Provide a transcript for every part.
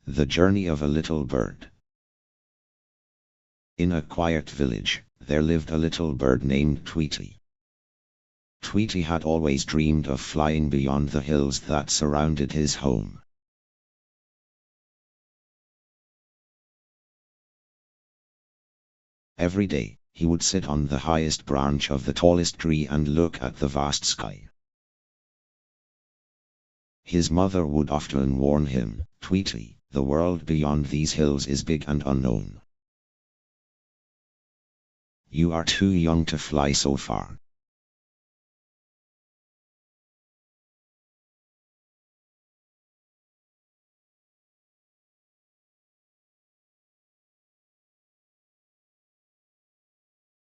The Journey of a Little Bird. In a quiet village, there lived a little bird named Tweety. Tweety had always dreamed of flying beyond the hills that surrounded his home. Every day, he would sit on the highest branch of the tallest tree and look at the vast sky. His mother would often warn him, "Tweety, the world beyond these hills is big and unknown. You are too young to fly so far."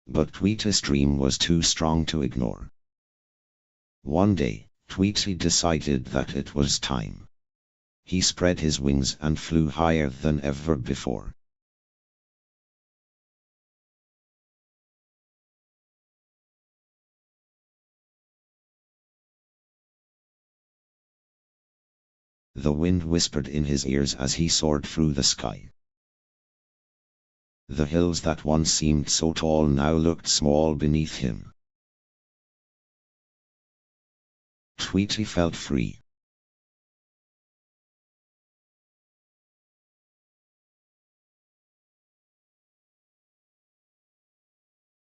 But Tweety's dream was too strong to ignore. One day, Tweety decided that it was time. He spread his wings and flew higher than ever before. The wind whispered in his ears as he soared through the sky. The hills that once seemed so tall now looked small beneath him. Tweety felt free.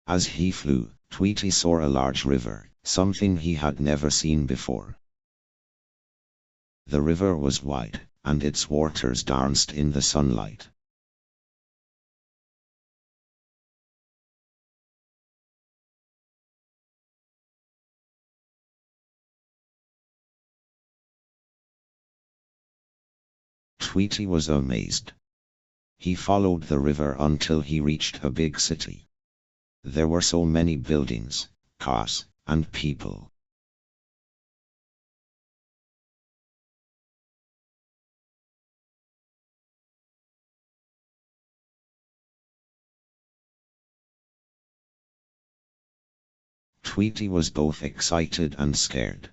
As he flew, Tweety saw a large river, something he had never seen before. The river was wide, and its waters danced in the sunlight. Tweety was amazed. He followed the river until he reached a big city. There were so many buildings, cars, and people. Tweety was both excited and scared.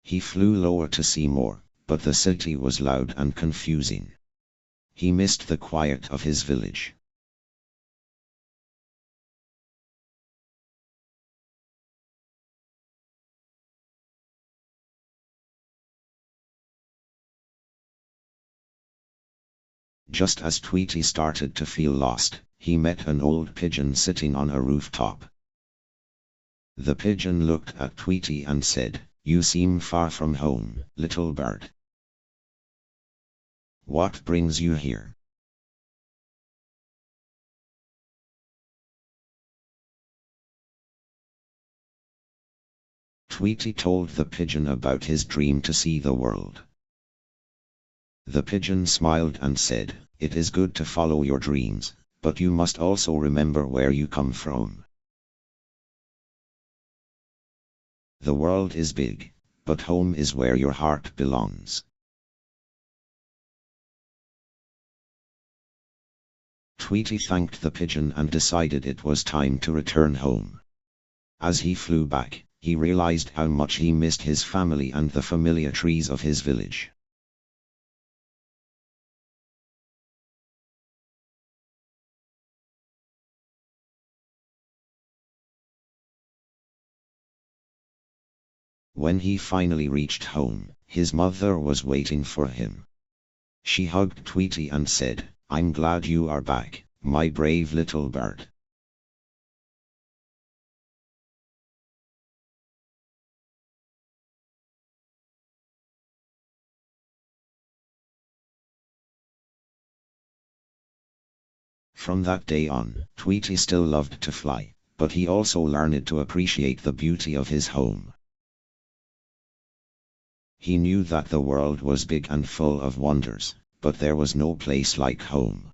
He flew lower to see more, but the city was loud and confusing. He missed the quiet of his village. Just as Tweety started to feel lost, he met an old pigeon sitting on a rooftop. The pigeon looked at Tweety and said, "You seem far from home, little bird. What brings you here?" Tweety told the pigeon about his dream to see the world. The pigeon smiled and said, "It is good to follow your dreams, but you must also remember where you come from. The world is big, but home is where your heart belongs." Tweety thanked the pigeon and decided it was time to return home. As he flew back, he realized how much he missed his family and the familiar trees of his village. When he finally reached home, his mother was waiting for him. She hugged Tweety and said, "I'm glad you are back, my brave little bird." From that day on, Tweety still loved to fly, but he also learned to appreciate the beauty of his home. He knew that the world was big and full of wonders, but there was no place like home.